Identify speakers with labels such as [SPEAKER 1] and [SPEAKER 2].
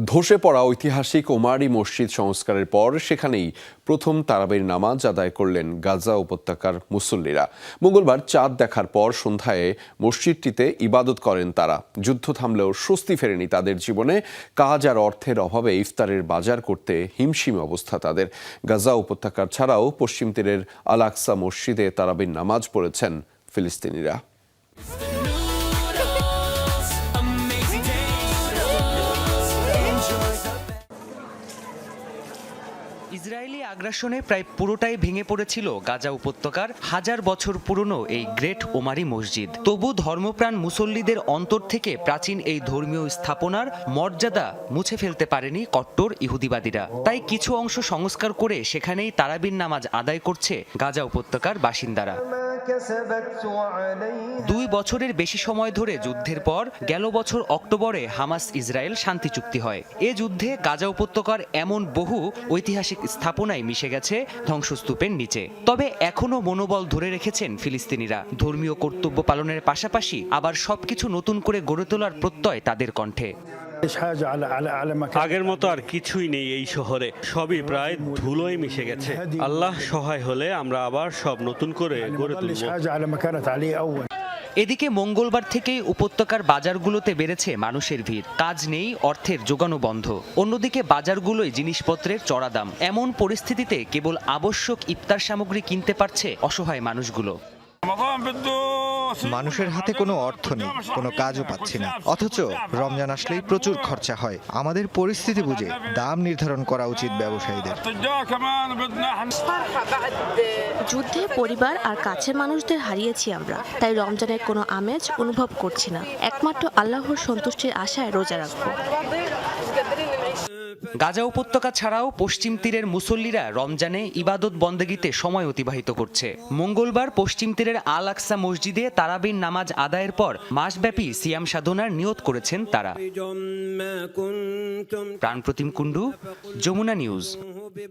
[SPEAKER 1] ধসে পড়া ঐতিহাসিক ওমারি মসজিদ সংস্কারের পর সেখানেই প্রথম তারাবির নামাজ আদায় করলেন গাজা উপত্যকার মুসল্লিরা। মঙ্গলবার চাঁদ দেখার পর সন্ধ্যায় মসজিদটিতে ইবাদত করেন তারা। যুদ্ধ থামলেও স্বস্তি ফেরেনি তাদের জীবনে। কাজ আর অর্থের অভাবে ইফতারের বাজার করতে হিমশিম অবস্থা তাদের। গাজা উপত্যকার ছাড়াও পশ্চিম তীরের আল আকসা মসজিদে তারাবির নামাজ পড়েছেন ফিলিস্তিনিরা।
[SPEAKER 2] ইসরায়েলি আগ্রাসনে প্রায় পুরোটাই ভেঙে পড়েছিল গাজা উপত্যকার হাজার বছর পুরনো এই গ্রেট ওমারি মসজিদ। তবু ধর্মপ্রাণ মুসল্লিদের অন্তর থেকে প্রাচীন এই ধর্মীয় স্থাপনার মর্যাদা মুছে ফেলতে পারেনি কট্টর ইহুদিবাদীরা। তাই কিছু অংশ সংস্কার করে সেখানেই তারাবির নামাজ আদায় করছে গাজা উপত্যকার বাসিন্দারা। 2 বছরের বেশি সময় ধরে যুদ্ধের পর গেল বছর অক্টোবরে হামাস ইসরায়েল শান্তি চুক্তি হয়। এ যুদ্ধে গাজা উপত্যকার এমন বহু ঐতিহাসিক স্থাপনায় মিশে গেছে ধ্বংসস্তূপের নিচে। তবে এখনো মনোবল ধরে রেখেছেন ফিলিস্তিনিরা। ধর্মীয় কর্তব্য পালনের পাশাপাশি আবার সবকিছু নতুন করে গড়ে তোলার প্রত্যয় তাদের কণ্ঠে।
[SPEAKER 3] আগের মতো আর কিছুই নেই এই শহরে, সবই প্রায় ধুলোয় মিশে গেছে। আল্লাহ সহায় হলে আমরা আবার সব নতুন করে গড়ে তুলব।
[SPEAKER 2] এদিকে মঙ্গলবার থেকেই উপত্যকার বাজারগুলোতে বেড়েছে মানুষের ভিড়। কাজ নেই, অর্থের যোগানো বন্ধ। অন্যদিকে বাজারগুলোয় জিনিসপত্রের চড়া দাম। এমন পরিস্থিতিতে কেবল আবশ্যক ইফতার সামগ্রী কিনতে পারছে অসহায় মানুষগুলো।
[SPEAKER 4] মানুষের হাতে কোনো অর্থ নেই, কোনো কাজও পাচ্ছি না, অথচ রমজান আসলেই প্রচুর খরচা হয়। আমাদের পরিস্থিতি বুঝে দাম নির্ধারণ করা উচিত ব্যবসায়ীদের।
[SPEAKER 5] যুদ্ধে পরিবার আর কাছের মানুষদের হারিয়েছি আমরা, তাই রমজানের কোনো আমেজ অনুভব করছি না। একমাত্র আল্লাহর সন্তুষ্টির আশায় রোজা রাখবো।
[SPEAKER 2] গাজা উপত্যকা ছাড়াও পশ্চিম তীরের মুসল্লিরা রমজানে ইবাদত বন্দেগীতে সময় অতিবাহিত করছে। মঙ্গলবার পশ্চিম তীরের আল আকসা মসজিদে তারাবির নামাজ আদায়ের পর মাসব্যাপী সিয়াম সাধনার নিয়ত করেছেন তারা। প্রাণপ্রতিম কুণ্ডু, যমুনা নিউজ।